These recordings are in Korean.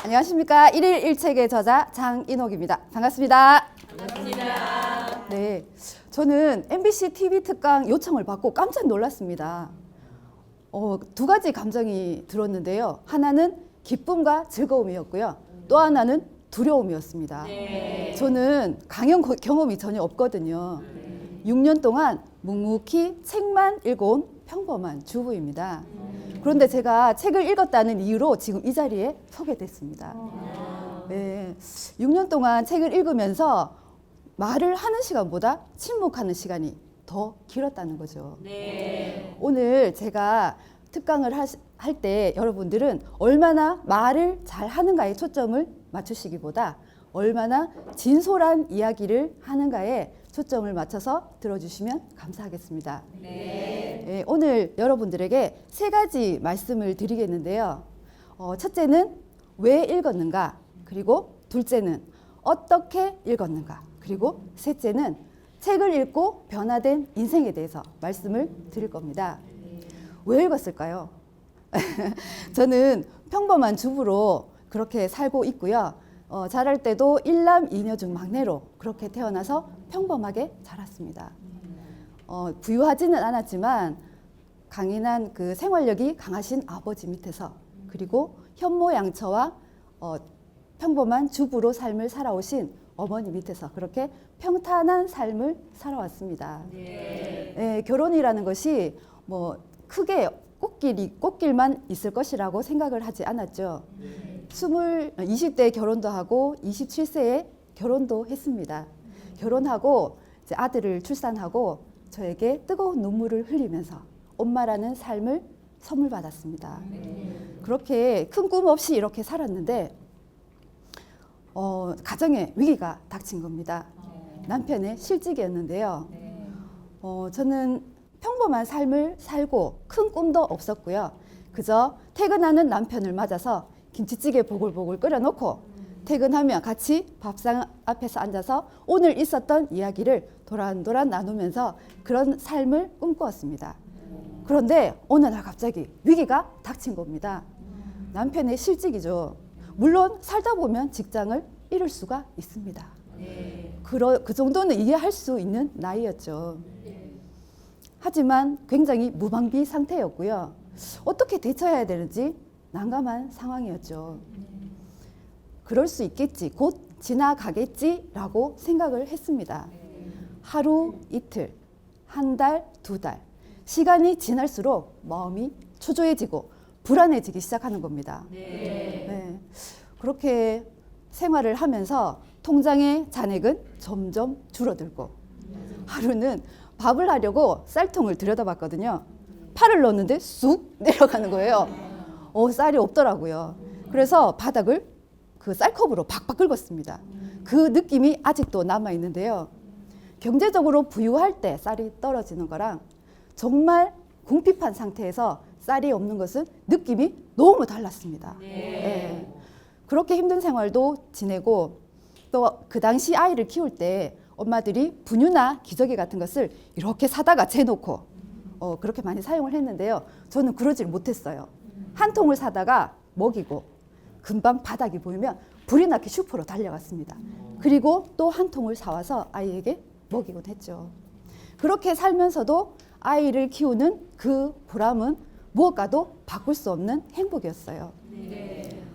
안녕하십니까. 1일 1책의 저자 장인옥입니다. 반갑습니다. 반갑습니다. 네, 저는 MBC TV 특강 요청을 받고 깜짝 놀랐습니다. 두 가지 감정이 들었는데요. 하나는 기쁨과 즐거움이었고요. 또 하나는 두려움이었습니다. 네. 저는 강연 경험이 전혀 없거든요. 6년 동안 묵묵히 책만 읽어온 평범한 주부입니다. 그런데 제가 책을 읽었다는 이유로 지금 이 자리에 서게 됐습니다. 네, 6년 동안 책을 읽으면서 말을 하는 시간보다 침묵하는 시간이 더 길었다는 거죠. 네. 오늘 제가 특강을 할 때 여러분들은 얼마나 말을 잘 하는가에 초점을 맞추시기보다 얼마나 진솔한 이야기를 하는가에 초점을 맞춰서 들어주시면 감사하겠습니다. 네. 오늘 여러분들에게 세 가지 말씀을 드리겠는데요. 첫째는 왜 읽었는가, 그리고 둘째는 어떻게 읽었는가, 그리고 셋째는 책을 읽고 변화된 인생에 대해서 말씀을 드릴 겁니다. 왜 읽었을까요? 저는 평범한 주부로 그렇게 살고 있고요. 자랄 때도 1남 2녀 중 막내로 그렇게 태어나서 평범하게 자랐습니다. 부유하지는 않았지만 강인한 그 생활력이 강하신 아버지 밑에서, 그리고 현모양처와 평범한 주부로 삶을 살아오신 어머니 밑에서 그렇게 평탄한 삶을 살아왔습니다. 네, 결혼이라는 것이 뭐 크게 꽃길만 있을 것이라고 생각을 하지 않았죠. 20대 결혼도 하고 27세에 결혼도 했습니다. 결혼하고 이제 아들을 출산하고 저에게 뜨거운 눈물을 흘리면서 엄마라는 삶을 선물 받았습니다. 그렇게 큰 꿈 없이 이렇게 살았는데 가정에 위기가 닥친 겁니다. 남편의 실직이었는데요. 저는 평범한 삶을 살고 큰 꿈도 없었고요. 그저 퇴근하는 남편을 맞아서 김치찌개 보글보글 끓여놓고 퇴근하면 같이 밥상 앞에서 앉아서 오늘 있었던 이야기를 도란도란 나누면서 그런 삶을 꿈꾸었습니다. 그런데 어느 날 갑자기 위기가 닥친 겁니다. 남편의 실직이죠. 물론 살다 보면 직장을 잃을 수가 있습니다. 그 정도는 이해할 수 있는 나이였죠. 하지만 굉장히 무방비 상태였고요. 어떻게 대처해야 되는지 난감한 상황이었죠. 그럴 수 있겠지, 곧 지나가겠지라고 생각을 했습니다. 하루, 이틀, 한 달, 두 달, 시간이 지날수록 마음이 초조해지고 불안해지기 시작하는 겁니다. 네. 그렇게 생활을 하면서 통장의 잔액은 점점 줄어들고, 하루는 밥을 하려고 쌀통을 들여다봤거든요. 팔을 넣었는데 쑥 내려가는 거예요. 쌀이 없더라고요. 그래서 바닥을 그 쌀컵으로 박박 긁었습니다. 그 느낌이 아직도 남아있는데요. 경제적으로 부유할 때 쌀이 떨어지는 거랑 정말 궁핍한 상태에서 쌀이 없는 것은 느낌이 너무 달랐습니다. 네. 그렇게 힘든 생활도 지내고, 또 그 당시 아이를 키울 때 엄마들이 분유나 기저귀 같은 것을 이렇게 사다가 재놓고 그렇게 많이 사용을 했는데요. 저는 그러질 못했어요. 한 통을 사다가 먹이고 금방 바닥이 보이면 불이 나게 슈퍼로 달려갔습니다. 그리고 또 한 통을 사와서 아이에게 먹이곤 했죠. 그렇게 살면서도 아이를 키우는 그 보람은 무엇과도 바꿀 수 없는 행복이었어요.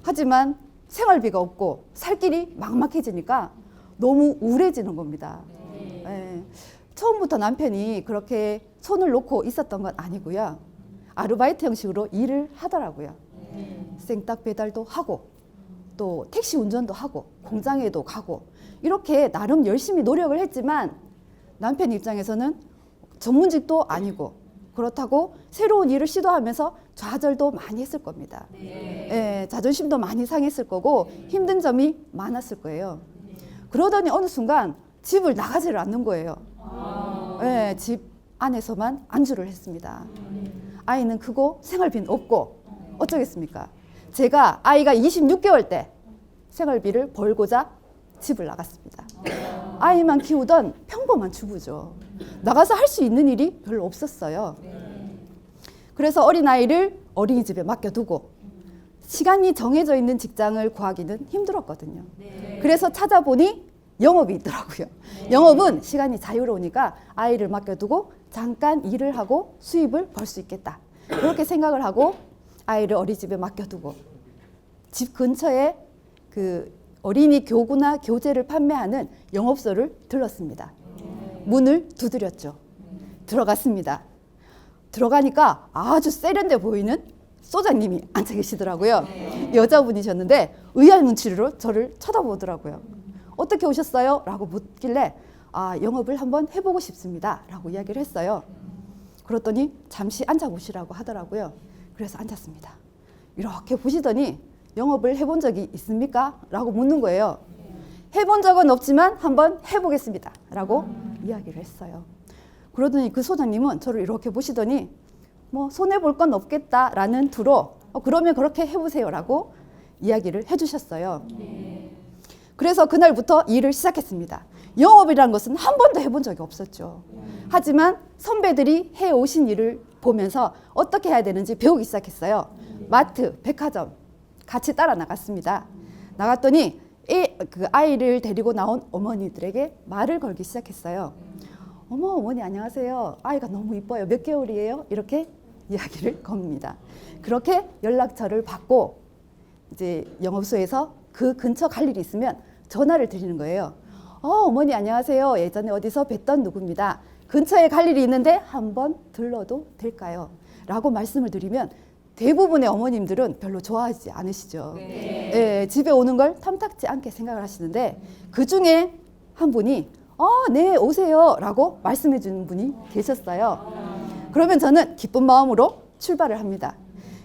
하지만 생활비가 없고 살 길이 막막해지니까 너무 우울해지는 겁니다. 네. 처음부터 남편이 그렇게 손을 놓고 있었던 건 아니고요. 아르바이트 형식으로 일을 하더라고요. 생닭 배달도 하고 또 택시 운전도 하고 공장에도 가고 이렇게 나름 열심히 노력을 했지만 남편 입장에서는 전문직도 아니고 그렇다고 새로운 일을 시도하면서 좌절도 많이 했을 겁니다. 네, 자존심도 많이 상했을 거고 힘든 점이 많았을 거예요. 그러더니 어느 순간 집을 나가지를 않는 거예요. 네, 집 안에서만 안주를 했습니다. 아이는 크고 생활비는 없고 어쩌겠습니까? 제가 아이가 26개월 때 생활비를 벌고자 집을 나갔습니다. 아이만 키우던 평범한 주부죠. 나가서 할 수 있는 일이 별로 없었어요. 그래서 어린아이를 어린이집에 맡겨두고 시간이 정해져 있는 직장을 구하기는 힘들었거든요. 그래서 찾아보니 영업이 있더라고요. 영업은 시간이 자유로우니까 아이를 맡겨두고 잠깐 일을 하고 수입을 벌 수 있겠다. 그렇게 생각을 하고 아이를 어린이집에 맡겨두고 집 근처에 그 어린이 교구나 교재를 판매하는 영업소를 들렀습니다. 문을 두드렸죠. 들어갔습니다. 들어가니까 아주 세련돼 보이는 소장님이 앉아 계시더라고요. 여자분이셨는데 의아한 눈치로 저를 쳐다보더라고요. 어떻게 오셨어요? 라고 묻길래 영업을 한번 해보고 싶습니다. 라고 이야기를 했어요. 그랬더니 잠시 앉아보시라고 하더라고요. 그래서 앉았습니다. 이렇게 보시더니 영업을 해본 적이 있습니까? 라고 묻는 거예요. 해본 적은 없지만 한번 해보겠습니다. 라고 이야기를 했어요. 그러더니 그 소장님은 저를 이렇게 보시더니 뭐 손해볼 건 없겠다라는 투로 그러면 그렇게 해보세요. 라고 이야기를 해주셨어요. 그래서 그날부터 일을 시작했습니다. 영업이라는 것은 한 번도 해본 적이 없었죠. 하지만 선배들이 해오신 일을 보면서 어떻게 해야 되는지 배우기 시작했어요. 마트, 백화점 같이 따라 나갔습니다. 나갔더니 그 아이를 데리고 나온 어머니들에게 말을 걸기 시작했어요. 어머니 안녕하세요. 아이가 너무 이뻐요. 몇 개월이에요? 이렇게 이야기를 겁니다. 그렇게 연락처를 받고 이제 영업소에서 그 근처 갈 일이 있으면 전화를 드리는 거예요. 어머니 안녕하세요. 예전에 어디서 뵀던 누구입니다. 근처에 갈 일이 있는데 한번 들러도 될까요? 라고 말씀을 드리면 대부분의 어머님들은 별로 좋아하지 않으시죠. 네, 집에 오는 걸 탐탁지 않게 생각을 하시는데 그 중에 한 분이 네 오세요 라고 말씀해 주는 분이 계셨어요. 그러면 저는 기쁜 마음으로 출발을 합니다.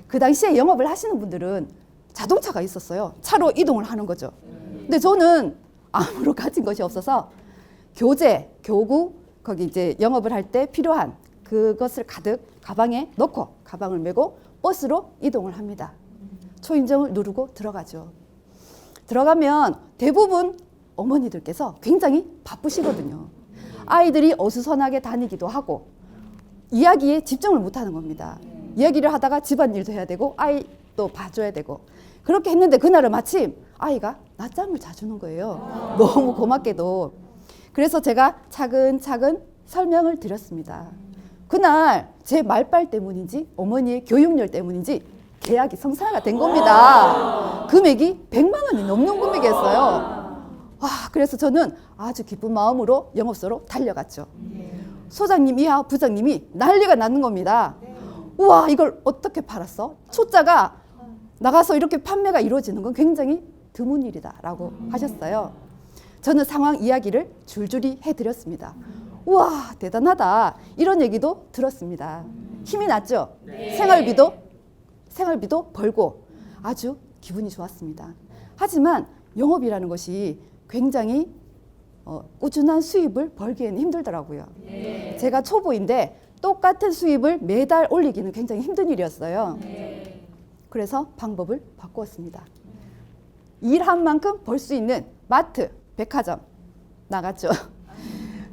그 당시에 영업을 하시는 분들은 자동차가 있었어요. 차로 이동을 하는 거죠. 근데 저는 아무런 가진 것이 없어서 교재, 교구 거기 이제 영업을 할 때 필요한 그것을 가득 가방에 넣고 가방을 메고 버스로 이동을 합니다. 초인종을 누르고 들어가죠. 들어가면 대부분 어머니들께서 굉장히 바쁘시거든요. 아이들이 어수선하게 다니기도 하고 이야기에 집중을 못하는 겁니다. 이야기를 하다가 집안일도 해야 되고 아이도 봐줘야 되고 그렇게 했는데 그날은 마침 아이가 낮잠을 자주는 거예요. 너무 고맙게도. 그래서 제가 차근차근 설명을 드렸습니다. 그날 제 말빨 때문인지 어머니의 교육열 때문인지 계약이 성사가 된 겁니다. 금액이 100만 원이 넘는 금액이었어요. 그래서 저는 아주 기쁜 마음으로 영업소로 달려갔죠. 소장님 이하 부장님이 난리가 나는 겁니다. 우와 이걸 어떻게 팔았어? 초짜가 나가서 이렇게 판매가 이루어지는 건 굉장히 드문 일이다 라고 하셨어요. 저는 상황 이야기를 줄줄이 해드렸습니다. 우와 대단하다 이런 얘기도 들었습니다. 힘이 났죠? 생활비도 벌고 아주 기분이 좋았습니다. 하지만 영업이라는 것이 굉장히 꾸준한 수입을 벌기에는 힘들더라고요. 제가 초보인데 똑같은 수입을 매달 올리기는 굉장히 힘든 일이었어요. 그래서 방법을 바꾸었습니다. 일한 만큼 벌 수 있는 마트, 백화점 나갔죠.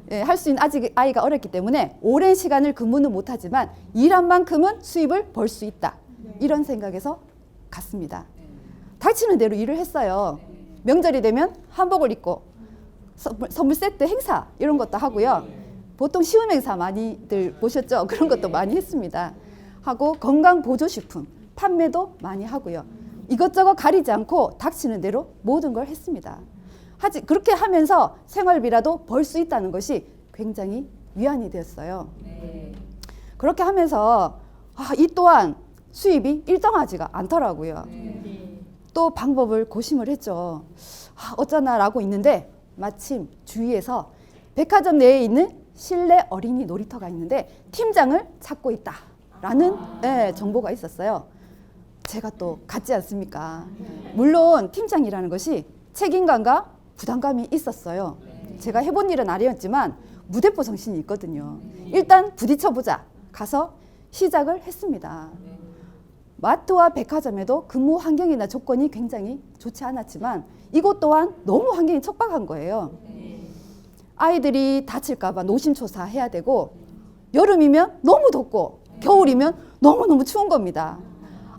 할 수 있는 아직 아이가 어렸기 때문에 오랜 시간을 근무는 못하지만 일한 만큼은 수입을 벌 수 있다. 이런 생각에서 갔습니다. 닥치는 대로 일을 했어요. 명절이 되면 한복을 입고 선물 세트 행사 이런 것도 하고요. 보통 시음 행사 많이들 보셨죠? 그런 것도 많이 했습니다. 하고 건강보조식품 판매도 많이 하고요. 이것저것 가리지 않고 닥치는 대로 모든 걸 했습니다. 그렇게 하면서 생활비라도 벌 수 있다는 것이 굉장히 위안이 되었어요. 그렇게 하면서 이 또한 수입이 일정하지가 않더라고요. 또 방법을 고심을 했죠. 어쩌나라고 있는데 마침 주위에서 백화점 내에 있는 실내 어린이 놀이터가 있는데 팀장을 찾고 있다라는 정보가 있었어요. 제가 또 갔지 않습니까? 물론 팀장이라는 것이 책임감과 부담감이 있었어요. 제가 해본 일은 아니었지만 무대포 정신이 있거든요. 일단 부딪혀보자. 가서 시작을 했습니다. 마트와 백화점에도 근무 환경이나 조건이 굉장히 좋지 않았지만 이곳 또한 너무 환경이 척박한 거예요. 아이들이 다칠까봐 노심초사 해야 되고 여름이면 너무 덥고 겨울이면 너무너무 추운 겁니다.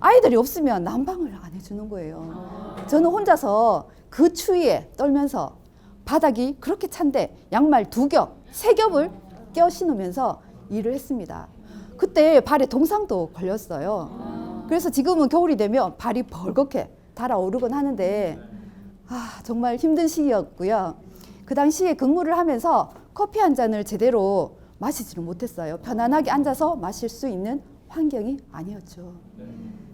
아이들이 없으면 난방을 안 해주는 거예요. 저는 혼자서 그 추위에 떨면서 바닥이 그렇게 찬데 양말 2겹, 3겹을 껴 신으면서 일을 했습니다. 그때 발에 동상도 걸렸어요. 그래서 지금은 겨울이 되면 발이 벌겋게 달아오르곤 하는데 정말 힘든 시기였고요. 그 당시에 근무를 하면서 커피 한 잔을 제대로 마시지를 못했어요. 편안하게 앉아서 마실 수 있는 환경이 아니었죠.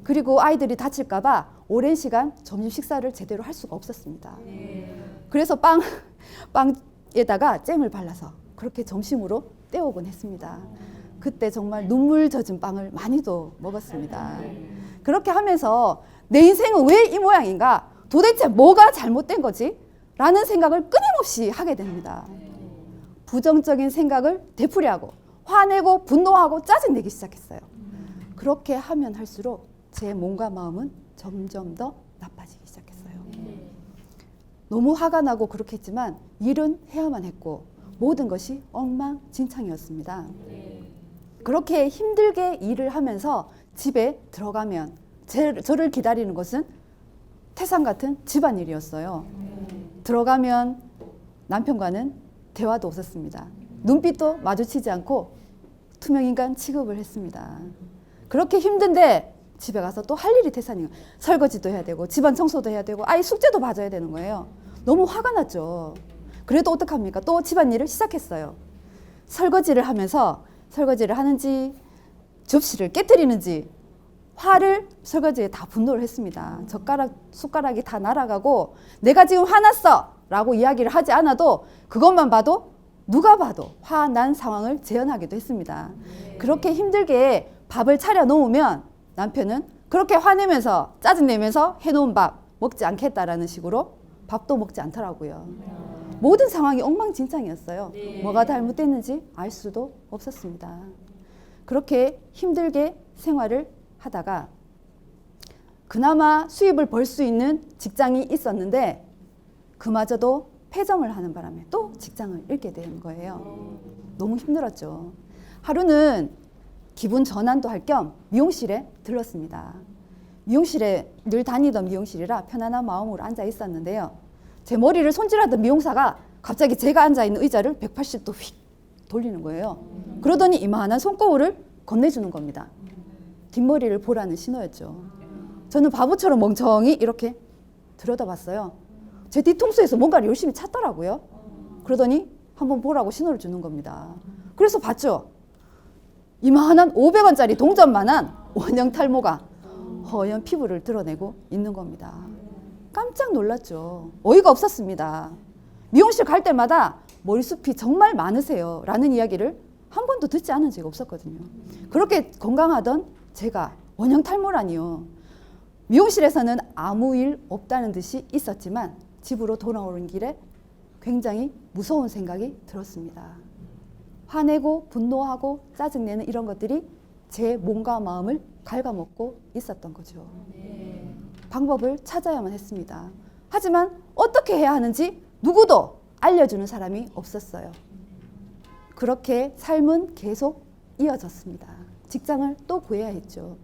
그리고 아이들이 다칠까 봐 오랜 시간 점심 식사를 제대로 할 수가 없었습니다. 그래서 빵에다가 잼을 발라서 그렇게 점심으로 때우곤 했습니다. 그때 정말 눈물 젖은 빵을 많이도 먹었습니다. 그렇게 하면서 내 인생은 왜 이 모양인가? 도대체 뭐가 잘못된 거지? 라는 생각을 끊임없이 하게 됩니다. 부정적인 생각을 되풀이하고 화내고 분노하고 짜증내기 시작했어요. 그렇게 하면 할수록 제 몸과 마음은 점점 더 나빠지기 시작했어요. 너무 화가 나고 그렇게 했지만 일은 해야만 했고 모든 것이 엉망진창이었습니다. 그렇게 힘들게 일을 하면서 집에 들어가면 저를 기다리는 것은 태산 같은 집안일이었어요. 들어가면 남편과는 대화도 없었습니다. 눈빛도 마주치지 않고 투명인간 취급을 했습니다. 그렇게 힘든데 집에 가서 또 할 일이 태산이에요. 설거지도 해야 되고 집안 청소도 해야 되고 아이 숙제도 봐줘야 되는 거예요. 너무 화가 났죠. 그래도 어떡합니까? 또 집안일을 시작했어요. 설거지를 하면서 설거지를 하는지 접시를 깨뜨리는지 화를 설거지에 다 분노를 했습니다. 숟가락이 다 날아가고 내가 지금 화났어 라고 이야기를 하지 않아도 그것만 봐도 누가 봐도 화난 상황을 재현하기도 했습니다. 그렇게 힘들게 밥을 차려 놓으면 남편은 그렇게 화내면서 짜증내면서 해놓은 밥 먹지 않겠다라는 식으로 밥도 먹지 않더라고요. 모든 상황이 엉망진창이었어요. 뭐가 잘못됐는지 알 수도 없었습니다. 그렇게 힘들게 생활을 하다가 그나마 수입을 벌 수 있는 직장이 있었는데 그마저도 폐점을 하는 바람에 또 직장을 잃게 된 거예요. 너무 힘들었죠. 하루는 기분 전환도 할 겸 미용실에 들렀습니다. 미용실에 늘 다니던 미용실이라 편안한 마음으로 앉아 있었는데요. 제 머리를 손질하던 미용사가 갑자기 제가 앉아있는 의자를 180도 휙 돌리는 거예요. 그러더니 이만한 손거울을 건네주는 겁니다. 뒷머리를 보라는 신호였죠. 저는 바보처럼 멍청히 이렇게 들여다봤어요. 제 뒤통수에서 뭔가를 열심히 찾더라고요. 그러더니 한번 보라고 신호를 주는 겁니다. 그래서 봤죠. 이만한 500원짜리 동전만한 원형 탈모가 허연 피부를 드러내고 있는 겁니다. 깜짝 놀랐죠. 어이가 없었습니다. 미용실 갈 때마다 머리숱이 정말 많으세요 라는 이야기를 한 번도 듣지 않은 적이 없었거든요. 그렇게 건강하던 제가 원형 탈모라니요. 미용실에서는 아무 일 없다는 듯이 있었지만 집으로 돌아오는 길에 굉장히 무서운 생각이 들었습니다. 화내고 분노하고 짜증내는 이런 것들이 제 몸과 마음을 갉아먹고 있었던 거죠. 방법을 찾아야만 했습니다. 하지만 어떻게 해야 하는지 누구도 알려주는 사람이 없었어요. 그렇게 삶은 계속 이어졌습니다. 직장을 또 구해야 했죠.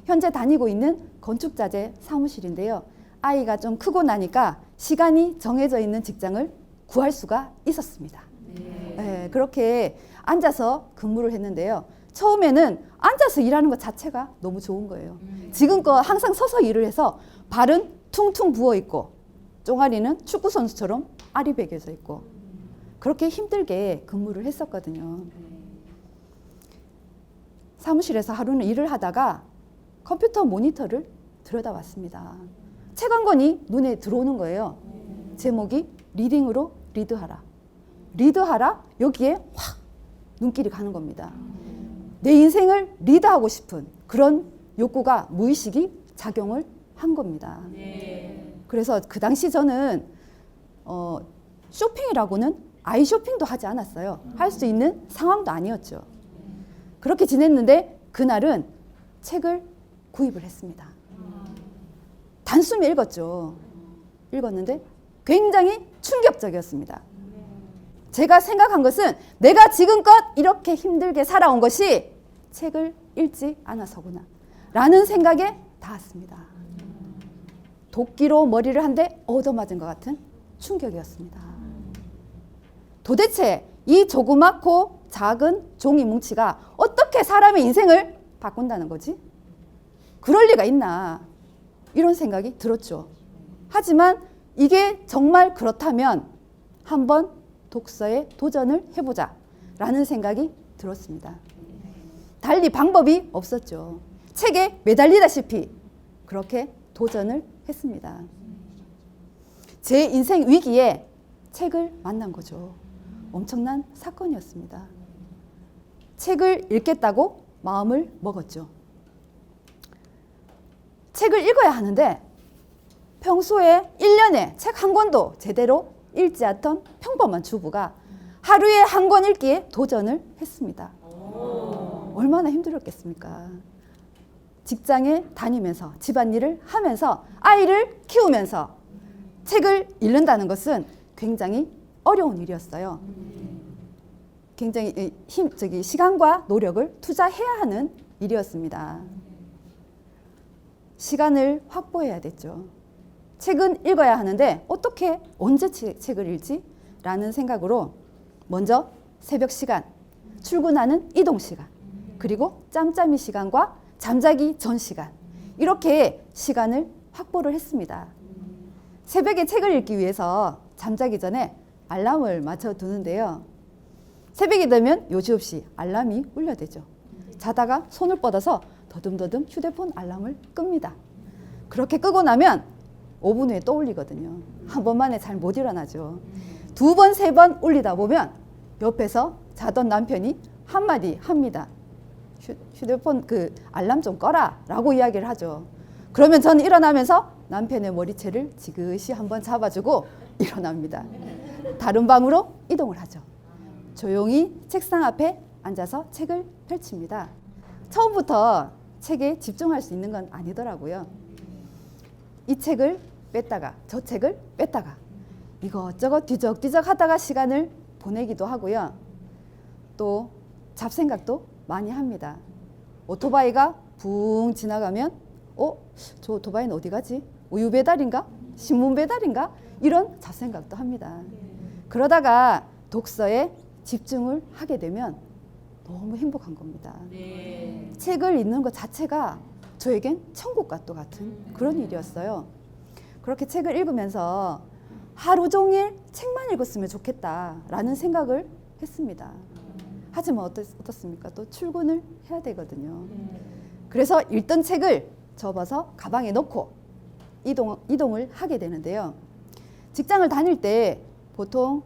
현재 다니고 있는 건축자재 사무실인데요. 아이가 좀 크고 나니까 시간이 정해져 있는 직장을 구할 수가 있었습니다. 네, 그렇게 앉아서 근무를 했는데요. 처음에는 앉아서 일하는 것 자체가 너무 좋은 거예요. 지금껏 항상 서서 일을 해서 발은 퉁퉁 부어있고 종아리는 축구선수처럼 아리백여져 있고 그렇게 힘들게 근무를 했었거든요. 사무실에서 하루는 일을 하다가 컴퓨터 모니터를 들여다봤습니다. 책 한 권이 눈에 들어오는 거예요. 제목이 리딩으로 리드하라. 리드하라? 여기에 확 눈길이 가는 겁니다. 내 인생을 리드하고 싶은 그런 욕구가 무의식이 작용을 한 겁니다. 그래서 그 당시 저는 쇼핑이라고는 아이 쇼핑도 하지 않았어요. 할 수 있는 상황도 아니었죠. 그렇게 지냈는데 그날은 책을 구입을 했습니다. 단숨에 읽었죠. 읽었는데 굉장히 충격적이었습니다. 제가 생각한 것은 내가 지금껏 이렇게 힘들게 살아온 것이 책을 읽지 않아서구나 라는 생각에 닿았습니다. 도끼로 머리를 한 대 얻어맞은 것 같은 충격이었습니다. 도대체 이 조그맣고 작은 종이 뭉치가 어떻게 사람의 인생을 바꾼다는 거지? 그럴 리가 있나? 이런 생각이 들었죠. 하지만 이게 정말 그렇다면 한번 독서에 도전을 해보자 라는 생각이 들었습니다. 달리 방법이 없었죠. 책에 매달리다시피 그렇게 도전을 했습니다. 제 인생 위기에 책을 만난 거죠. 엄청난 사건이었습니다. 책을 읽겠다고 마음을 먹었죠. 책을 읽어야 하는데 평소에 1년에 책 한 권도 제대로 읽지 않던 평범한 주부가 하루에 한 권 읽기에 도전을 했습니다. 얼마나 힘들었겠습니까? 직장에 다니면서 집안일을 하면서 아이를 키우면서 책을 읽는다는 것은 굉장히 어려운 일이었어요. 굉장히 시간과 노력을 투자해야 하는 일이었습니다. 시간을 확보해야 됐죠. 책은 읽어야 하는데 어떻게 언제 책을 읽지? 라는 생각으로 먼저 새벽 시간, 출근하는 이동 시간, 그리고 짬짬이 시간과 잠자기 전 시간, 이렇게 시간을 확보를 했습니다. 새벽에 책을 읽기 위해서 잠자기 전에 알람을 맞춰 두는데요. 새벽이 되면 요지없이 알람이 울려대죠. 자다가 손을 뻗어서 더듬더듬 휴대폰 알람을 끕니다. 그렇게 끄고 나면 5분 후에 또 울리거든요. 한 번만에 잘 못 일어나죠. 2번, 3번 울리다 보면 옆에서 자던 남편이 한마디 합니다. 휴대폰 알람 좀 꺼라 라고 이야기를 하죠. 그러면 저는 일어나면서 남편의 머리채를 지그시 한번 잡아주고 일어납니다. 다른 방으로 이동을 하죠. 조용히 책상 앞에 앉아서 책을 펼칩니다. 처음부터 책에 집중할 수 있는 건 아니더라고요. 이 책을 뺐다가 저 책을 뺐다가 이것저것 뒤적뒤적 하다가 시간을 보내기도 하고요. 또 잡생각도 많이 합니다. 오토바이가 붕 지나가면 저 오토바이는 어디 가지? 우유 배달인가? 신문 배달인가? 이런 잡생각도 합니다. 그러다가 독서에 집중을 하게 되면 너무 행복한 겁니다. 네. 책을 읽는 것 자체가 저에겐 천국과 또 같은 그런 일이었어요. 그렇게 책을 읽으면서 하루 종일 책만 읽었으면 좋겠다라는 생각을 했습니다. 하지만 어떻습니까? 또 출근을 해야 되거든요. 그래서 읽던 책을 접어서 가방에 넣고 이동을 하게 되는데요. 직장을 다닐 때 보통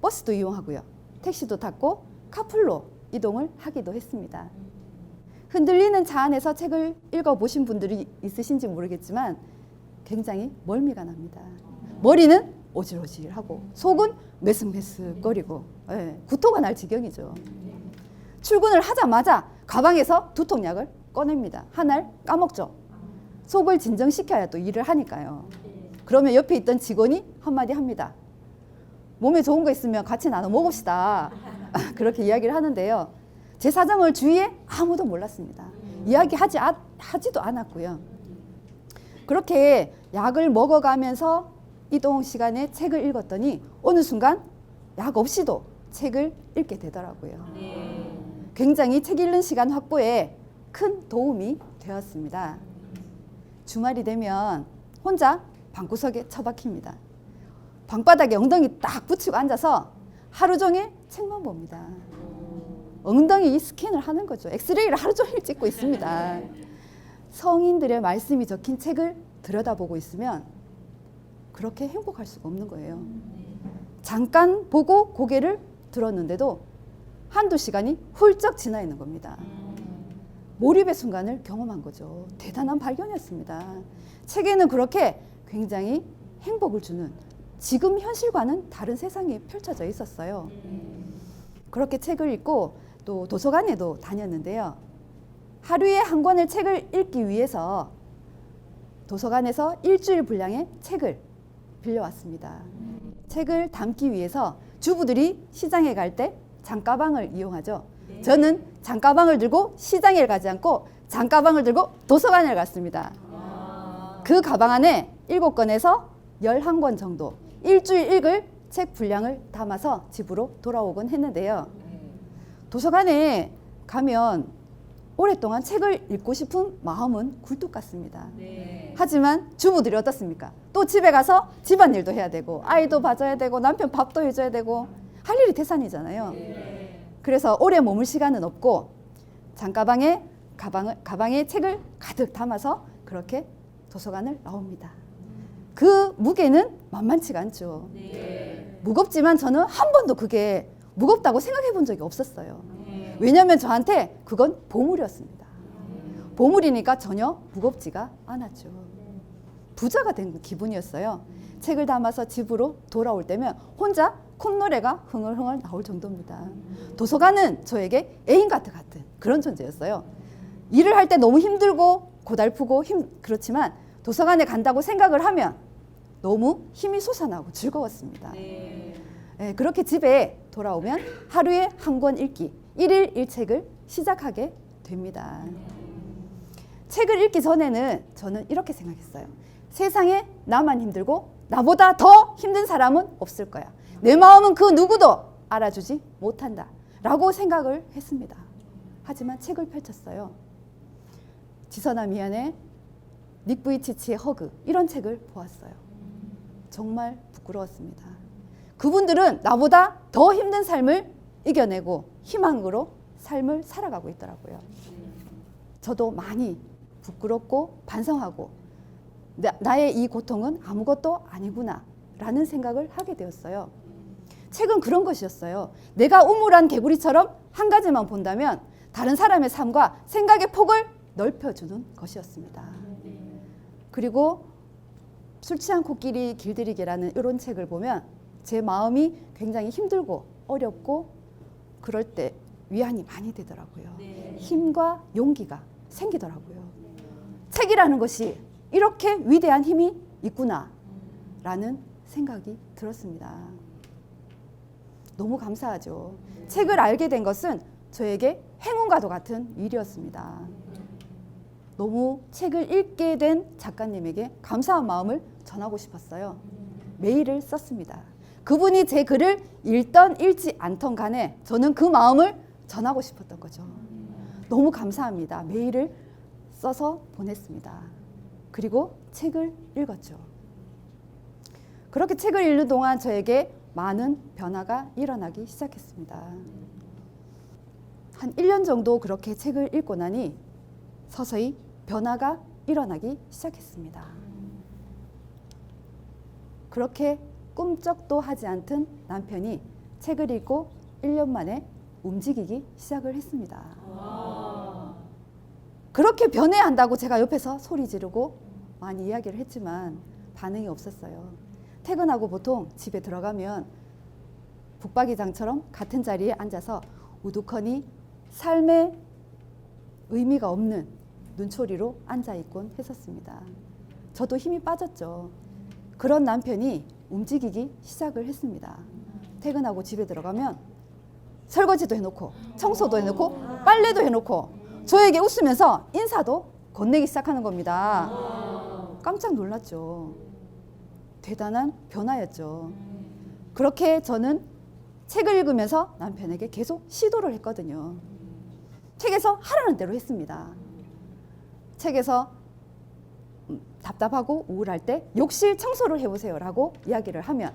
버스도 이용하고요. 택시도 탔고 카풀로 이동을 하기도 했습니다. 흔들리는 차 안에서 책을 읽어보신 분들이 있으신지 모르겠지만 굉장히 멀미가 납니다. 머리는 오질오질하고 속은 메스메스거리고 구토가 날 지경이죠. 출근을 하자마자 가방에서 두통약을 꺼냅니다. 하나를 까먹죠. 속을 진정시켜야 또 일을 하니까요. 그러면 옆에 있던 직원이 한마디 합니다. 몸에 좋은 거 있으면 같이 나눠 먹읍시다. 그렇게 이야기를 하는데요. 제 사정을 주위에 아무도 몰랐습니다. 이야기하지도 않았고요. 그렇게 약을 먹어가면서 이동 시간에 책을 읽었더니 어느 순간 약 없이도 책을 읽게 되더라고요. 굉장히 책 읽는 시간 확보에 큰 도움이 되었습니다. 주말이 되면 혼자 방구석에 처박힙니다. 방바닥에 엉덩이 딱 붙이고 앉아서 하루 종일 책만 봅니다. 엉덩이 스캔을 하는 거죠. 엑스레이를 하루 종일 찍고 있습니다. 성인들의 말씀이 적힌 책을 들여다보고 있으면 그렇게 행복할 수가 없는 거예요. 잠깐 보고 고개를 들었는데도 한두 시간이 훌쩍 지나 있는 겁니다. 몰입의 순간을 경험한 거죠. 대단한 발견이었습니다. 책에는 그렇게 굉장히 행복을 주는 지금 현실과는 다른 세상이 펼쳐져 있었어요. 그렇게 책을 읽고 또 도서관에도 다녔는데요. 하루에 한 권의 책을 읽기 위해서 도서관에서 일주일 분량의 책을 빌려왔습니다. 책을 담기 위해서 주부들이 시장에 갈 때 장가방을 이용하죠. 저는 장가방을 들고 시장에 가지 않고 장가방을 들고 도서관에 갔습니다. 그 가방 안에 7권에서 11권 정도 일주일 읽을 책 분량을 담아서 집으로 돌아오곤 했는데요. 도서관에 가면 오랫동안 책을 읽고 싶은 마음은 굴뚝 같습니다. 하지만 주부들이 어떻습니까? 또 집에 가서 집안일도 해야 되고 아이도 봐줘야 되고 남편 밥도 해줘야 되고 할 일이 태산이잖아요. 그래서 오래 머물 시간은 없고 가방에 책을 가득 담아서 그렇게 도서관을 나옵니다. 그 무게는 만만치가 않죠. 무겁지만 저는 한 번도 그게 무겁다고 생각해 본 적이 없었어요. 왜냐하면 저한테 그건 보물이었습니다. 보물이니까 전혀 무겁지가 않았죠. 부자가 된 기분이었어요. 책을 담아서 집으로 돌아올 때면 혼자 콧노래가 흥얼흥얼 나올 정도입니다. 도서관은 저에게 애인과도 같은 그런 존재였어요. 일을 할 때 너무 힘들고 고달프고 그렇지만 도서관에 간다고 생각을 하면 너무 힘이 솟아나고 즐거웠습니다. 그렇게 집에 돌아오면 하루에 한 권 읽기, 1일 1책을 시작하게 됩니다. 책을 읽기 전에는 저는 이렇게 생각했어요. 세상에 나만 힘들고 나보다 더 힘든 사람은 없을 거야. 내 마음은 그 누구도 알아주지 못한다 라고 생각을 했습니다. 하지만 책을 펼쳤어요. 지선아 미안해, 닉 부이치치의 허그, 이런 책을 보았어요. 정말 부끄러웠습니다. 그분들은 나보다 더 힘든 삶을 이겨내고 희망으로 삶을 살아가고 있더라고요. 저도 많이 부끄럽고 반성하고 나의 이 고통은 아무것도 아니구나 라는 생각을 하게 되었어요. 책은 그런 것이었어요. 내가 우물한 개구리처럼 한 가지만 본다면 다른 사람의 삶과 생각의 폭을 넓혀주는 것이었습니다. 그리고 술 취한 코끼리 길들이기라는 이런 책을 보면 제 마음이 굉장히 힘들고 어렵고 그럴 때 위안이 많이 되더라고요. 힘과 용기가 생기더라고요. 책이라는 것이 이렇게 위대한 힘이 있구나 라는 생각이 들었습니다. 너무 감사하죠. 책을 알게 된 것은 저에게 행운과도 같은 일이었습니다. 너무 책을 읽게 된 작가님에게 감사한 마음을 전하고 싶었어요. 메일을 썼습니다. 그분이 제 글을 읽던 읽지 않던 간에 저는 그 마음을 전하고 싶었던 거죠. 너무 감사합니다. 메일을 써서 보냈습니다. 그리고 책을 읽었죠. 그렇게 책을 읽는 동안 저에게 많은 변화가 일어나기 시작했습니다. 한 1년 정도 그렇게 책을 읽고 나니 서서히 변화가 일어나기 시작했습니다. 그렇게 꿈쩍도 하지 않던 남편이 책을 읽고 1년 만에 움직이기 시작을 했습니다. 그렇게 변해야 한다고 제가 옆에서 소리 지르고 많이 이야기를 했지만 반응이 없었어요. 퇴근하고 보통 집에 들어가면 북박이장처럼 같은 자리에 앉아서 우두커니 삶의 의미가 없는 눈초리로 앉아있곤 했었습니다. 저도 힘이 빠졌죠. 그런 남편이 움직이기 시작을 했습니다. 퇴근하고 집에 들어가면 설거지도 해놓고 청소도 해놓고 빨래도 해놓고 저에게 웃으면서 인사도 건네기 시작하는 겁니다. 깜짝 놀랐죠. 대단한 변화였죠. 그렇게 저는 책을 읽으면서 남편에게 계속 시도를 했거든요. 책에서 하라는 대로 했습니다. 책에서 답답하고 우울할 때 욕실 청소를 해보세요 라고 이야기를 하면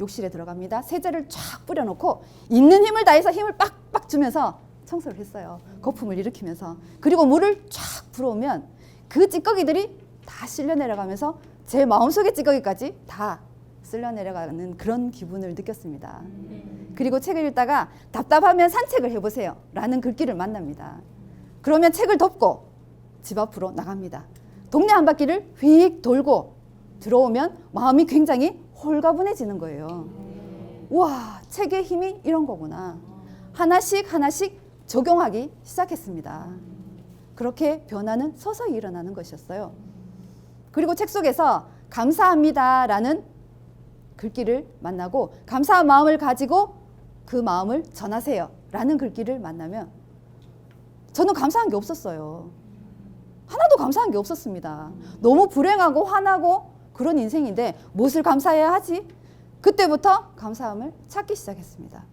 욕실에 들어갑니다. 세제를 쫙 뿌려놓고 있는 힘을 다해서 힘을 빡빡 주면서 청소를 했어요. 거품을 일으키면서. 그리고 물을 쫙 불어오면 그 찌꺼기들이 다 쓸려 내려가면서 제 마음속의 찌꺼기까지 다 쓸려 내려가는 그런 기분을 느꼈습니다. 그리고 책을 읽다가 답답하면 산책을 해보세요 라는 글귀를 만납니다. 그러면 책을 덮고 집 앞으로 나갑니다. 동네 한 바퀴를 휙 돌고 들어오면 마음이 굉장히 홀가분해지는 거예요. 와, 책의 힘이 이런 거구나. 하나씩 하나씩 적용하기 시작했습니다. 그렇게 변화는 서서히 일어나는 것이었어요. 그리고 책 속에서 감사합니다라는 글귀를 만나고 감사한 마음을 가지고 그 마음을 전하세요 라는 글귀를 만나면 저는 감사한 게 없었어요. 하나도 감사한 게 없었습니다. 너무 불행하고 화나고 그런 인생인데 무엇을 감사해야 하지? 그때부터 감사함을 찾기 시작했습니다.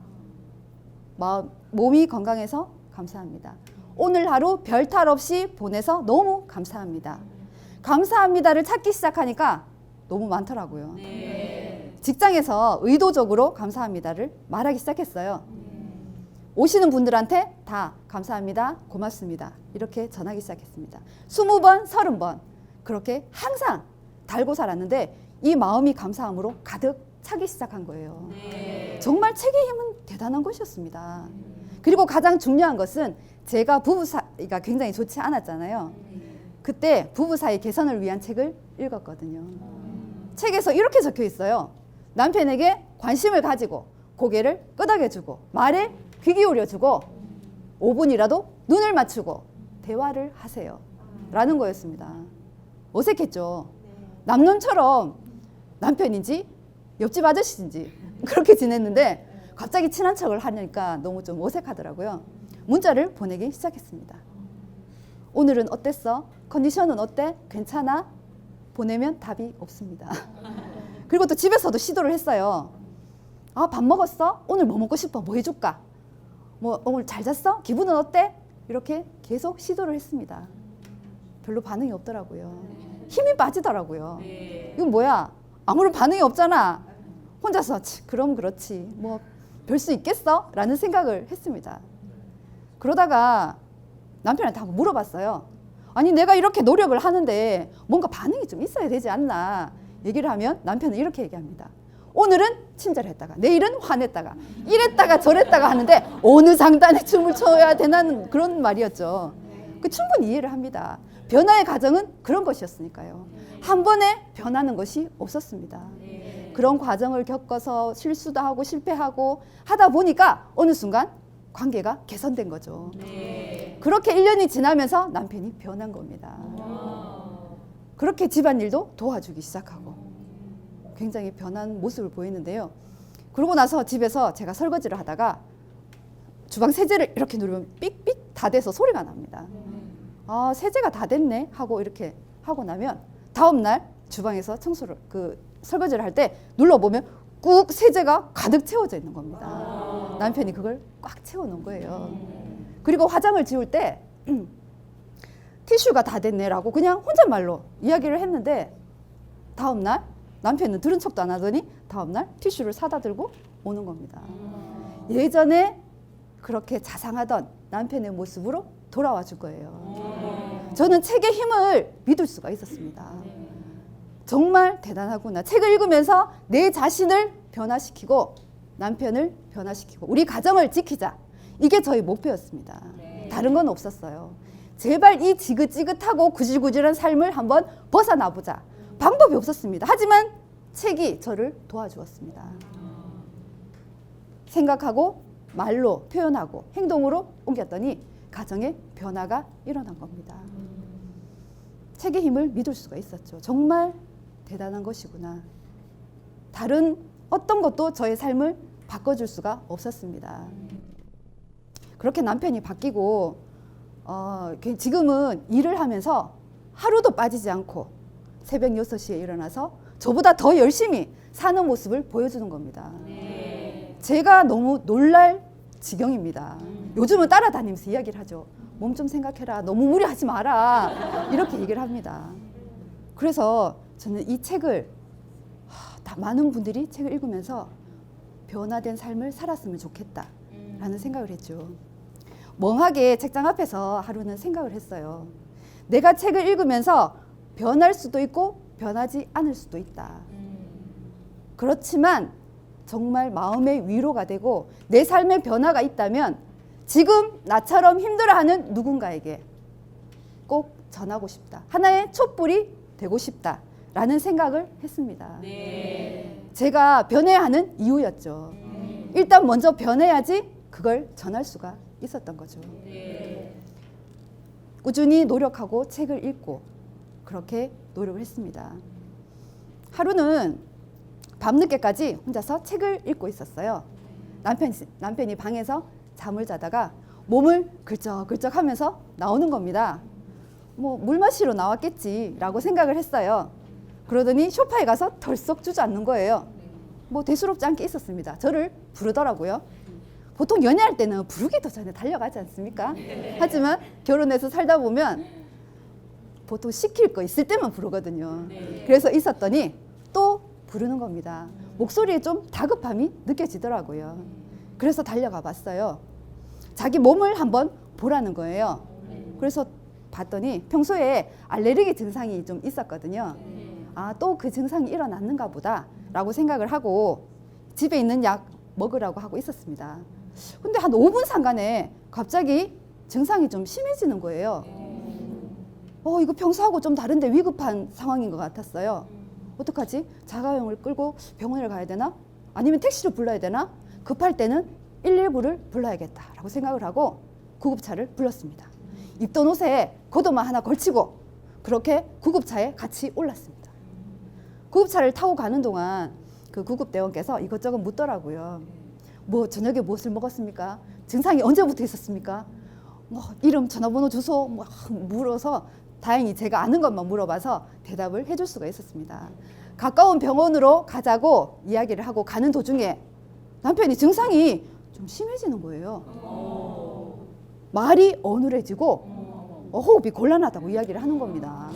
몸이 건강해서 감사합니다. 오늘 하루 별탈 없이 보내서 너무 감사합니다. 감사합니다를 찾기 시작하니까 너무 많더라고요. 직장에서 의도적으로 감사합니다를 말하기 시작했어요. 오시는 분들한테 다 감사합니다, 고맙습니다 이렇게 전하기 시작했습니다. 20번, 30번 그렇게 항상 달고 살았는데 이 마음이 감사함으로 가득 차기 시작한 거예요. 정말 책의 힘은 대단한 것이었습니다. 그리고 가장 중요한 것은 제가 부부 사이가 굉장히 좋지 않았잖아요. 그때 부부 사이 개선을 위한 책을 읽었거든요. 책에서 이렇게 적혀 있어요. 남편에게 관심을 가지고 고개를 끄덕여주고 말에 귀 기울여주고 5분이라도 눈을 맞추고 대화를 하세요 라는 거였습니다. 어색했죠. 남론처럼 남편인지 옆집 아저씨인지 그렇게 지냈는데 갑자기 친한 척을 하니까 너무 좀 어색하더라고요. 문자를 보내기 시작했습니다. 오늘은 어땠어? 컨디션은 어때? 괜찮아? 보내면 답이 없습니다. 그리고 또 집에서도 시도를 했어요. 아, 밥 먹었어? 오늘 뭐 먹고 싶어? 뭐 해줄까? 뭐 오늘 잘 잤어? 기분은 어때? 이렇게 계속 시도를 했습니다. 별로 반응이 없더라고요. 힘이 빠지더라고요. 이건 뭐야? 아무런 반응이 없잖아. 혼자서 그럼 그렇지. 뭐 별 수 있겠어? 라는 생각을 했습니다. 그러다가 남편한테 한번 물어봤어요. 아니 내가 이렇게 노력을 하는데 뭔가 반응이 좀 있어야 되지 않나 얘기를 하면 남편은 이렇게 얘기합니다. 오늘은 친절했다가 내일은 화냈다가 이랬다가 저랬다가 하는데 어느 장단에 춤을 춰야 되나는 그런 말이었죠. 그 충분히 이해를 합니다. 변화의 과정은 그런 것이었으니까요. 한 번에 변하는 것이 없었습니다. 그런 과정을 겪어서 실수도 하고 실패하고 하다 보니까 어느 순간 관계가 개선된 거죠. 그렇게 1년이 지나면서 남편이 변한 겁니다. 그렇게 집안일도 도와주기 시작하고 굉장히 변한 모습을 보이는데요. 그러고 나서 집에서 제가 설거지를 하다가 주방 세제를 이렇게 누르면 삑삑 다 돼서 소리가 납니다. 아, 세제가 다 됐네 하고 이렇게 하고 나면 다음 날 주방에서 청소를 설거지를 할 때 눌러보면 꾹 세제가 가득 채워져 있는 겁니다. 남편이 그걸 꽉 채워놓은 거예요. 그리고 화장을 지울 때 티슈가 다 됐네라고 그냥 혼잣말로 이야기를 했는데 다음 날 남편은 들은 척도 안 하더니 다음 날 티슈를 사다 들고 오는 겁니다. 예전에 그렇게 자상하던 남편의 모습으로 돌아와 줄 거예요. 저는 책의 힘을 믿을 수가 있었습니다. 정말 대단하구나. 책을 읽으면서 내 자신을 변화시키고 남편을 변화시키고 우리 가정을 지키자. 이게 저희 목표였습니다. 다른 건 없었어요. 제발 이 지긋지긋하고 구질구질한 삶을 한번 벗어나보자. 방법이 없었습니다. 하지만 책이 저를 도와주었습니다. 생각하고 말로 표현하고 행동으로 옮겼더니 가정에 변화가 일어난 겁니다. 책의 힘을 믿을 수가 있었죠. 정말 대단한 것이구나. 다른 어떤 것도 저의 삶을 바꿔줄 수가 없었습니다. 그렇게 남편이 바뀌고 지금은 일을 하면서 하루도 빠지지 않고 새벽 6시에 일어나서 저보다 더 열심히 사는 모습을 보여주는 겁니다. 제가 너무 놀랄 지경입니다. 요즘은 따라다니면서 이야기를 하죠. 몸 좀 생각해라. 너무 무리하지 마라. 이렇게 얘기를 합니다. 그래서 저는 이 책을 다 많은 분들이 책을 읽으면서 변화된 삶을 살았으면 좋겠다라는 생각을 했죠. 멍하게 책장 앞에서 하루는 생각을 했어요. 내가 책을 읽으면서 변할 수도 있고 변하지 않을 수도 있다. 그렇지만 정말 마음의 위로가 되고 내 삶의 변화가 있다면 지금 나처럼 힘들어하는 누군가에게 꼭 전하고 싶다. 하나의 촛불이 되고 싶다라는 생각을 했습니다. 제가 변해야 하는 이유였죠. 일단 먼저 변해야지 그걸 전할 수가 있었던 거죠. 꾸준히 노력하고 책을 읽고 그렇게 노력을 했습니다. 하루는 밤늦게까지 혼자서 책을 읽고 있었어요. 남편이 방에서 잠을 자다가 몸을 긁적긁적 하면서 나오는 겁니다. 뭐 물 마시러 나왔겠지라고 생각을 했어요. 그러더니 소파에 가서 덜썩 주저앉는 거예요. 뭐 대수롭지 않게 있었습니다. 저를 부르더라고요. 보통 연애할 때는 부르기도 전에 달려가지 않습니까? 하지만 결혼해서 살다 보면 보통 시킬 거 있을 때만 부르거든요. 그래서 있었더니 또 부르는 겁니다. 목소리에 좀 다급함이 느껴지더라고요. 그래서 달려가 봤어요. 자기 몸을 한번 보라는 거예요. 그래서 봤더니 평소에 알레르기 증상이 좀 있었거든요. 아, 또 그 증상이 일어났는가 보다 라고 생각을 하고 집에 있는 약 먹으라고 하고 있었습니다. 근데 한 5분 상간에 갑자기 증상이 좀 심해지는 거예요. 이거 평소하고 좀 다른데 위급한 상황인 것 같았어요. 어떡하지? 자가용을 끌고 병원을 가야 되나? 아니면 택시를 불러야 되나? 급할 때는 119를 불러야겠다라고 생각을 하고 구급차를 불렀습니다. 입던 옷에 겉옷만 하나 걸치고 그렇게 구급차에 같이 올랐습니다. 구급차를 타고 가는 동안 그 구급대원께서 이것저것 묻더라고요. 뭐 저녁에 무엇을 먹었습니까? 증상이 언제부터 있었습니까? 뭐 이름, 전화번호, 주소 뭐 물어서 다행히 제가 아는 것만 물어봐서 대답을 해줄 수가 있었습니다. 가까운 병원으로 가자고 이야기를 하고 가는 도중에 남편이 증상이 좀 심해지는 거예요. 말이 어눌해지고 호흡이 곤란하다고 이야기를 하는 겁니다.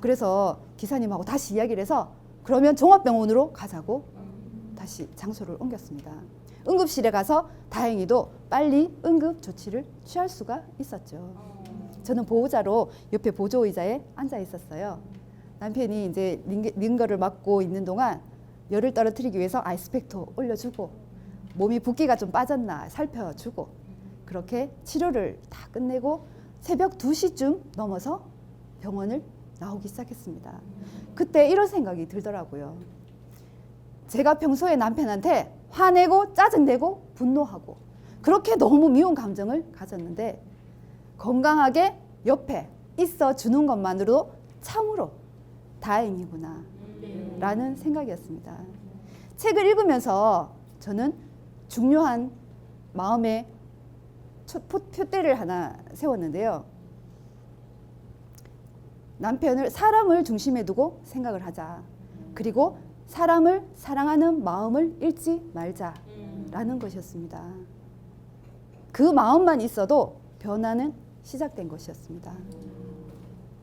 그래서 기사님하고 다시 이야기를 해서 그러면 종합병원으로 가자고 다시 장소를 옮겼습니다. 응급실에 가서 다행히도 빨리 응급 조치를 취할 수가 있었죠. 저는 보호자로 옆에 보조 의자에 앉아 있었어요. 남편이 이제 링거를 맞고 있는 동안 열을 떨어뜨리기 위해서 아이스팩도 올려주고 몸이 붓기가 좀 빠졌나 살펴주고 그렇게 치료를 다 끝내고 새벽 2시쯤 넘어서 병원을 나오기 시작했습니다. 그때 이런 생각이 들더라고요. 제가 평소에 남편한테 화내고 짜증내고 분노하고 그렇게 너무 미운 감정을 가졌는데 건강하게 옆에 있어 주는 것만으로도 참으로 다행이구나 라는 생각이었습니다. 책을 읽으면서 저는 중요한 마음의 표대를 하나 세웠는데요. 남편을 사람을 중심에 두고 생각을 하자. 그리고 사람을 사랑하는 마음을 잃지 말자라는 것이었습니다. 그 마음만 있어도 변화는 시작된 것이었습니다.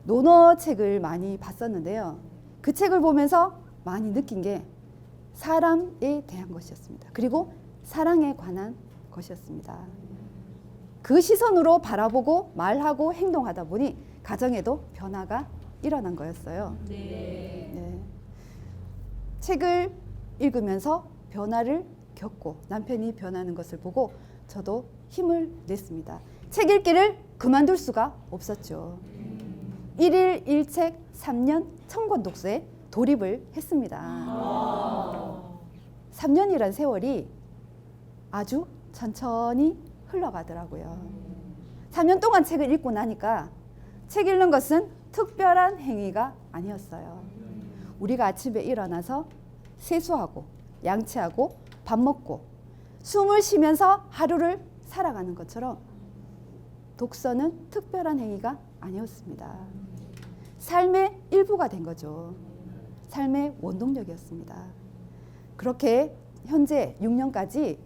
논어 책을 많이 봤었는데요. 그 책을 보면서 많이 느낀 게 사람에 대한 것이었습니다. 그리고 사랑에 관한 것이었습니다. 그 시선으로 바라보고 말하고 행동하다 보니 가정에도 변화가 일어난 거였어요. 네. 책을 읽으면서 변화를 겪고 남편이 변하는 것을 보고 저도 힘을 냈습니다. 책 읽기를 그만둘 수가 없었죠. 1일 1책 3년 천권 독서에 돌입을 했습니다. 3년이란 세월이 아주 천천히 흘러가더라고요. 3년 동안 책을 읽고 나니까 책 읽는 것은 특별한 행위가 아니었어요. 우리가 아침에 일어나서 세수하고 양치하고 밥 먹고 숨을 쉬면서 하루를 살아가는 것처럼 독서는 특별한 행위가 아니었습니다. 삶의 일부가 된 거죠. 삶의 원동력이었습니다. 그렇게 현재 6년까지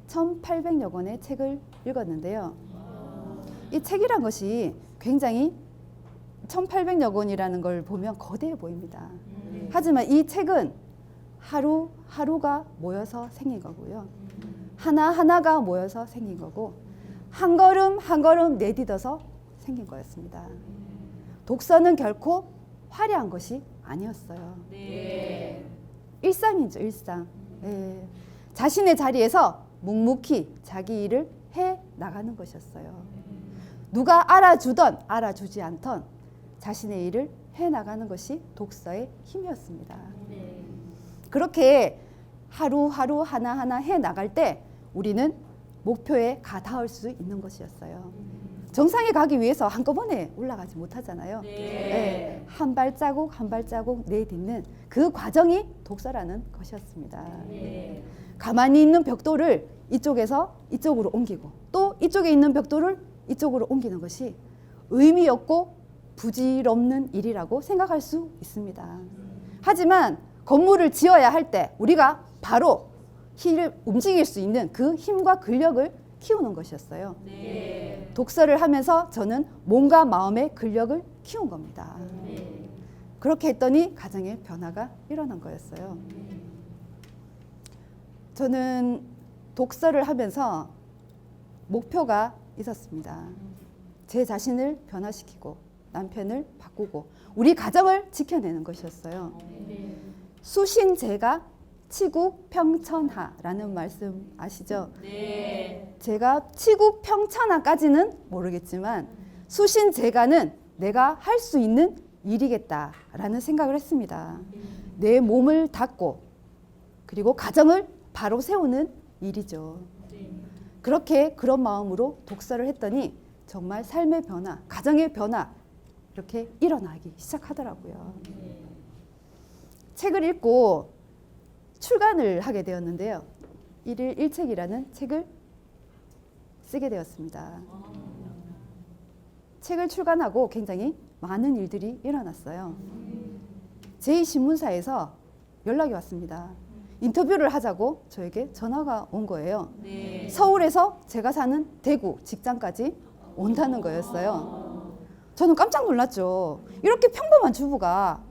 1,800여 권의 책을 읽었는데요. 이 책이란 것이 굉장히 1,800여 권이라는 걸 보면 거대해 보입니다. 하지만 이 책은 하루하루가 모여서 생긴 거고요. 하나하나가 모여서 생긴 거고 한 걸음 한 걸음 내딛어서 생긴 거였습니다. 독서는 결코 화려한 것이 아니었어요. 일상이죠, 일상. 네. 자신의 자리에서 묵묵히 자기 일을 해 나가는 것이었어요. 누가 알아주던 알아주지 않던 자신의 일을 해 나가는 것이 독서의 힘이었습니다. 그렇게 하루하루 하나하나 해 나갈 때 우리는 목표에 가닿을 수 있는 것이었어요. 정상에 가기 위해서 한꺼번에 올라가지 못하잖아요. 네. 한 발자국 한 발자국 내딛는 그 과정이 독서라는 것이었습니다. 가만히 있는 벽돌을 이쪽에서 이쪽으로 옮기고 또 이쪽에 있는 벽돌을 이쪽으로 옮기는 것이 의미 없고 부질없는 일이라고 생각할 수 있습니다. 하지만 건물을 지어야 할 때 우리가 바로 힘을 움직일 수 있는 그 힘과 근력을 키우는 것이었어요. 독서를 하면서 저는 몸과 마음의 근력을 키운 겁니다. 그렇게 했더니 가정의 변화가 일어난 거였어요. 저는 독서를 하면서 목표가 있었습니다. 제 자신을 변화시키고 남편을 바꾸고 우리 가정을 지켜내는 것이었어요. 수신제가 치국평천하라는 말씀 아시죠? 제가 치국평천하까지는 모르겠지만 수신제가는 내가 할 수 있는 일이겠다라는 생각을 했습니다. 내 몸을 닦고 그리고 가정을 바로 세우는 일이죠. 그렇게 그런 마음으로 독서를 했더니 정말 삶의 변화, 가정의 변화 이렇게 일어나기 시작하더라고요. 책을 읽고 출간을 하게 되었는데요. 1일 1책이라는 책을 쓰게 되었습니다. 책을 출간하고 굉장히 많은 일들이 일어났어요. 제2신문사에서 연락이 왔습니다. 인터뷰를 하자고 저에게 전화가 온 거예요. 서울에서 제가 사는 대구 직장까지 온다는 거였어요. 저는 깜짝 놀랐죠. 이렇게 평범한 주부가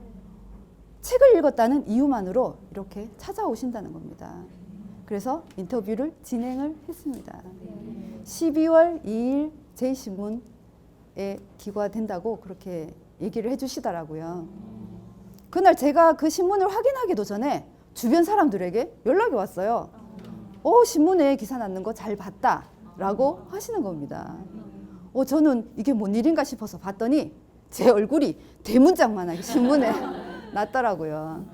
책을 읽었다는 이유만으로 이렇게 찾아오신다는 겁니다. 그래서 인터뷰를 진행을 했습니다. 12월 2일 제2신문에 기고된다고 그렇게 얘기를 해주시더라고요. 그날 제가 그 신문을 확인하기도 전에 주변 사람들에게 연락이 왔어요. 신문에 기사 났는 거 잘 봤다 라고 하시는 겁니다. 저는 이게 뭔 일인가 싶어서 봤더니 제 얼굴이 대문짝만하게 신문에 났더라고요.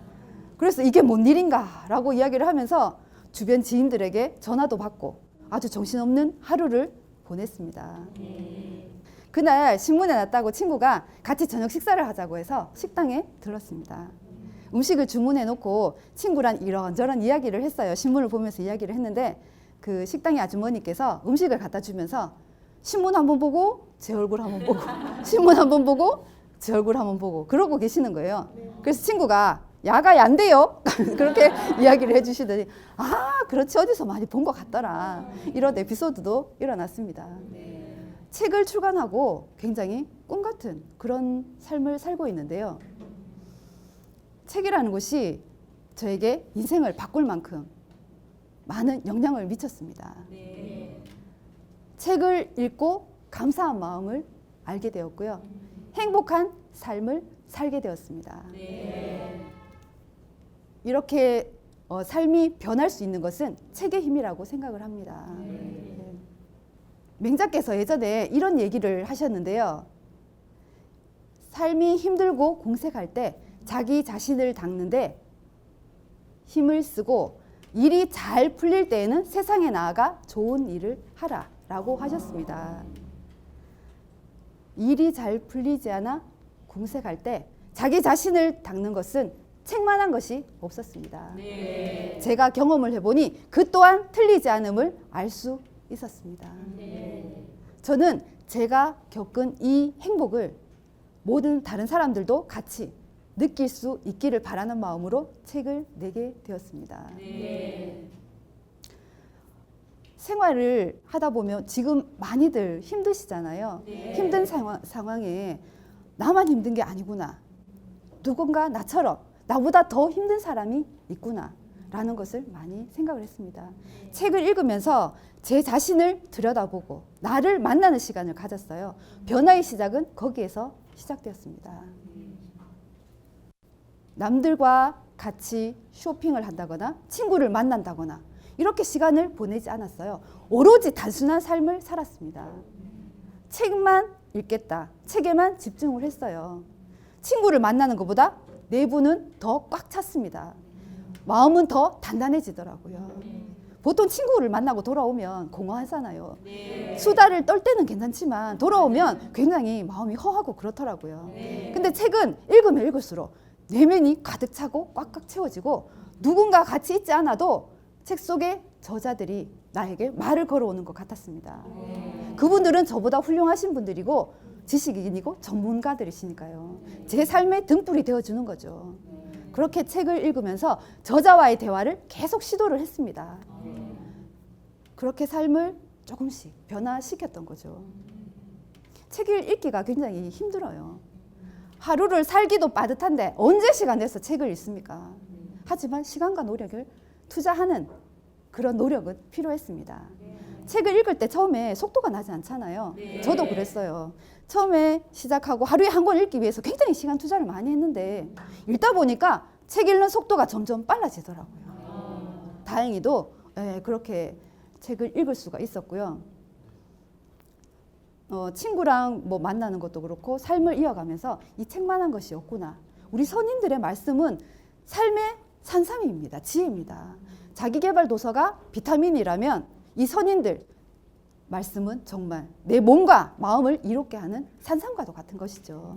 그래서 이게 뭔 일인가 라고 이야기를 하면서 주변 지인들에게 전화도 받고 아주 정신없는 하루를 보냈습니다. 그날 신문에 났다고 친구가 같이 저녁 식사를 하자고 해서 식당에 들렀습니다. 음식을 주문해 놓고 친구랑 이런저런 이야기를 했어요. 신문을 보면서 이야기를 했는데 그 식당의 아주머니께서 음식을 갖다 주면서 신문 한번 보고 제 얼굴 한번 보고 신문 한번 보고 제 얼굴 한번 보고 그러고 계시는 거예요. 그래서 친구가 야가 얀데요? 그렇게 이야기를 해주시더니 그렇지 어디서 많이 본 것 같더라. 이런 에피소드도 일어났습니다. 책을 출간하고 굉장히 꿈 같은 그런 삶을 살고 있는데요. 책이라는 것이 저에게 인생을 바꿀 만큼 많은 영향을 미쳤습니다. 책을 읽고 감사한 마음을 알게 되었고요. 행복한 삶을 살게 되었습니다. 이렇게 삶이 변할 수 있는 것은 책의 힘이라고 생각을 합니다. 맹자께서 예전에 이런 얘기를 하셨는데요. 삶이 힘들고 공색할 때 자기 자신을 닦는데 힘을 쓰고 일이 잘 풀릴 때에는 세상에 나아가 좋은 일을 하라 라고 하셨습니다. 일이 잘 풀리지 않아 공색할 때 자기 자신을 닦는 것은 책만한 것이 없었습니다. 제가 경험을 해보니 그 또한 틀리지 않음을 알 수 있었습니다. 저는 제가 겪은 이 행복을 모든 다른 사람들도 같이 느낄 수 있기를 바라는 마음으로 책을 내게 되었습니다. 생활을 하다 보면 지금 많이들 힘드시잖아요. 힘든 상황에 나만 힘든 게 아니구나. 누군가 나처럼 나보다 더 힘든 사람이 있구나 라는 것을 많이 생각을 했습니다. 책을 읽으면서 제 자신을 들여다보고 나를 만나는 시간을 가졌어요. 변화의 시작은 거기에서 시작되었습니다. 남들과 같이 쇼핑을 한다거나 친구를 만난다거나 이렇게 시간을 보내지 않았어요. 오로지 단순한 삶을 살았습니다. 책만 읽겠다. 책에만 집중을 했어요. 친구를 만나는 것보다 내부는 더 꽉 찼습니다. 마음은 더 단단해지더라고요. 보통 친구를 만나고 돌아오면 공허하잖아요. 수다를 떨 때는 괜찮지만 돌아오면 굉장히 마음이 허하고 그렇더라고요. 근데 책은 읽으면 읽을수록 내면이 가득 차고 꽉꽉 채워지고 누군가 같이 있지 않아도 책 속의 저자들이 나에게 말을 걸어오는 것 같았습니다. 그분들은 저보다 훌륭하신 분들이고 지식인이고 전문가들이시니까요. 제 삶의 등불이 되어주는 거죠. 그렇게 책을 읽으면서 저자와의 대화를 계속 시도를 했습니다. 그렇게 삶을 조금씩 변화시켰던 거죠. 책을 읽기가 굉장히 힘들어요. 하루를 살기도 빠듯한데 언제 시간 내서 책을 읽습니까? 하지만 시간과 노력을 투자하는 그런 노력은 필요했습니다. 책을 읽을 때 처음에 속도가 나지 않잖아요. 저도 그랬어요. 처음에 시작하고 하루에 한 권 읽기 위해서 굉장히 시간 투자를 많이 했는데 읽다 보니까 책 읽는 속도가 점점 빨라지더라고요. 다행히도 그렇게 책을 읽을 수가 있었고요. 친구랑 뭐 만나는 것도 그렇고 삶을 이어가면서 이 책만한 것이 없구나. 우리 선인들의 말씀은 삶의 산삼입니다. 지혜입니다. 자기계발 도서가 비타민이라면 이 선인들 말씀은 정말 내 몸과 마음을 이롭게 하는 산삼과도 같은 것이죠.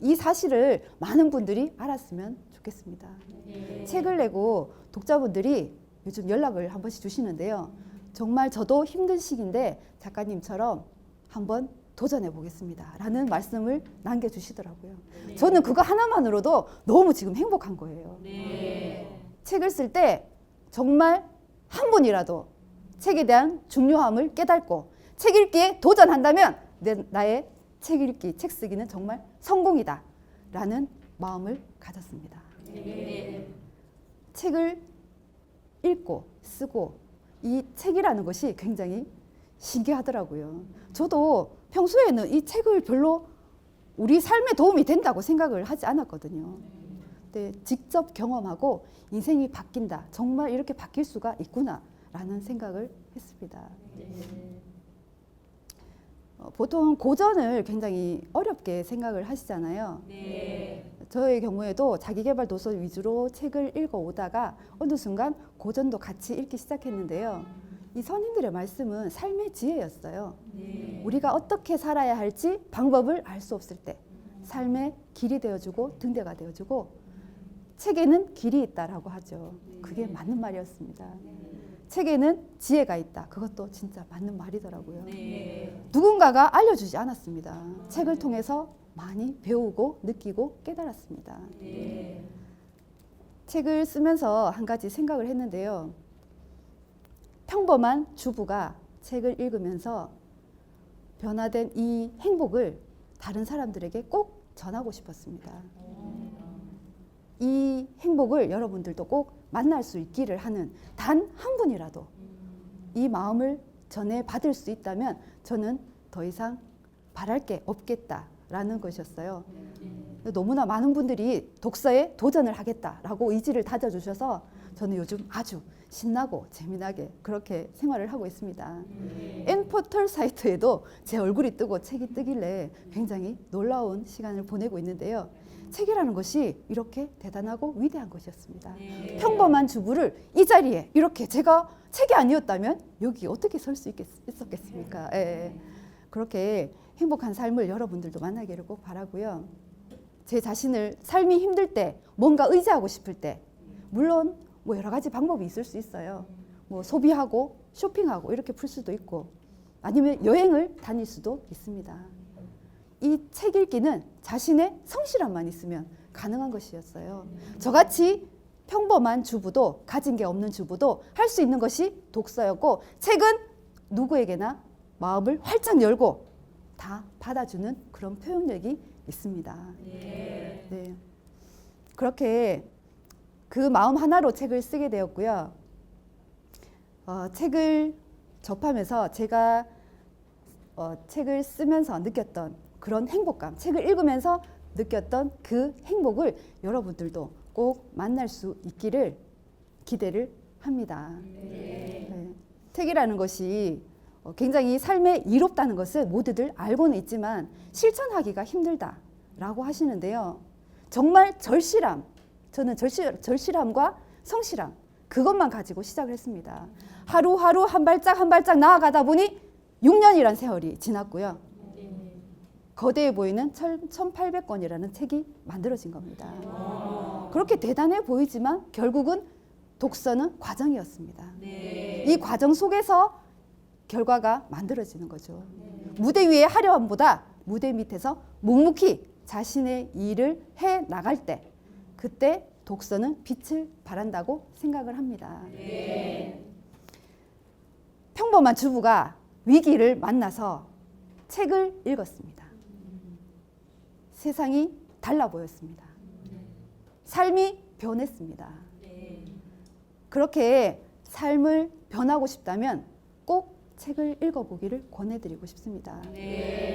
이 사실을 많은 분들이 알았으면 좋겠습니다. 책을 내고 독자분들이 요즘 연락을 한 번씩 주시는데요. 정말 저도 힘든 시기인데 작가님처럼 한번 도전해 보겠습니다 라는 말씀을 남겨주시더라고요. 저는 그거 하나만으로도 너무 지금 행복한 거예요. 책을 쓸 때 정말 한 분이라도 책에 대한 중요함을 깨닫고 책 읽기에 도전한다면 나의 책 읽기, 책 쓰기는 정말 성공이다 라는 마음을 가졌습니다. 책을 읽고 쓰고 이 책이라는 것이 굉장히 신기하더라고요. 저도 평소에는 이 책을 별로 우리 삶에 도움이 된다고 생각을 하지 않았거든요. 근데 직접 경험하고 인생이 바뀐다. 정말 이렇게 바뀔 수가 있구나 라는 생각을 했습니다. 보통 고전을 굉장히 어렵게 생각을 하시잖아요. 저의 경우에도 자기계발 도서 위주로 책을 읽어오다가 어느 순간 고전도 같이 읽기 시작했는데요. 이 선인들의 말씀은 삶의 지혜였어요. 우리가 어떻게 살아야 할지 방법을 알 수 없을 때 삶의 길이 되어주고 등대가 되어주고 책에는 길이 있다라고 하죠. 그게 맞는 말이었습니다. 책에는 지혜가 있다. 그것도 진짜 맞는 말이더라고요. 누군가가 알려주지 않았습니다. 책을 통해서 많이 배우고 느끼고 깨달았습니다. 책을 쓰면서 한 가지 생각을 했는데요. 평범한 주부가 책을 읽으면서 변화된 이 행복을 다른 사람들에게 꼭 전하고 싶었습니다. 이 행복을 여러분들도 꼭 만날 수 있기를 하는 단 한 분이라도 이 마음을 전해받을 수 있다면 저는 더 이상 바랄 게 없겠다라는 것이었어요. 너무나 많은 분들이 독서에 도전을 하겠다라고 의지를 다져주셔서 저는 요즘 아주 신나고 재미나게 그렇게 생활을 하고 있습니다. N포털 사이트에도 제 얼굴이 뜨고 책이 뜨길래 굉장히 놀라운 시간을 보내고 있는데요. 책이라는 것이 이렇게 대단하고 위대한 것이었습니다. 평범한 주부를 이 자리에 이렇게 제가 책이 아니었다면 여기 어떻게 설 수 있었겠습니까? 그렇게 행복한 삶을 여러분들도 만나기를 꼭 바라고요. 제 자신을 삶이 힘들 때 뭔가 의지하고 싶을 때 물론 뭐 여러 가지 방법이 있을 수 있어요. 뭐 소비하고 쇼핑하고 이렇게 풀 수도 있고 아니면 여행을 다닐 수도 있습니다. 이 책 읽기는 자신의 성실함만 있으면 가능한 것이었어요. 저같이 평범한 주부도 가진 게 없는 주부도 할 수 있는 것이 독서였고 책은 누구에게나 마음을 활짝 열고 다 받아주는 그런 표현력이 있습니다. 네. 그렇게 그 마음 하나로 책을 쓰게 되었고요. 책을 접하면서 제가 책을 쓰면서 느꼈던 그런 행복감, 책을 읽으면서 느꼈던 그 행복을 여러분들도 꼭 만날 수 있기를 기대를 합니다. 네. 책이라는 것이 굉장히 삶에 이롭다는 것을 모두들 알고는 있지만 실천하기가 힘들다라고 하시는데요. 정말 절실함, 저는 절실함과 성실함 그것만 가지고 시작을 했습니다. 하루하루 한 발짝 한 발짝 나아가다 보니 6년이란 세월이 지났고요. 거대해 보이는 1800권이라는 책이 만들어진 겁니다. 그렇게 대단해 보이지만 결국은 독서는 과정이었습니다. 이 과정 속에서 결과가 만들어지는 거죠. 무대 위의 화려함보다 무대 밑에서 묵묵히 자신의 일을 해 나갈 때 그때 독서는 빛을 발한다고 생각을 합니다. 평범한 주부가 위기를 만나서 책을 읽었습니다. 세상이 달라 보였습니다. 삶이 변했습니다. 그렇게 삶을 변하고 싶다면 꼭 책을 읽어보기를 권해드리고 싶습니다.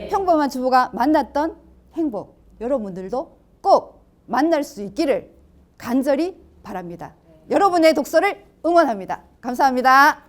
평범한 주부가 만났던 행복, 여러분들도 꼭 만날 수 있기를 간절히 바랍니다. 여러분의 독서를 응원합니다. 감사합니다.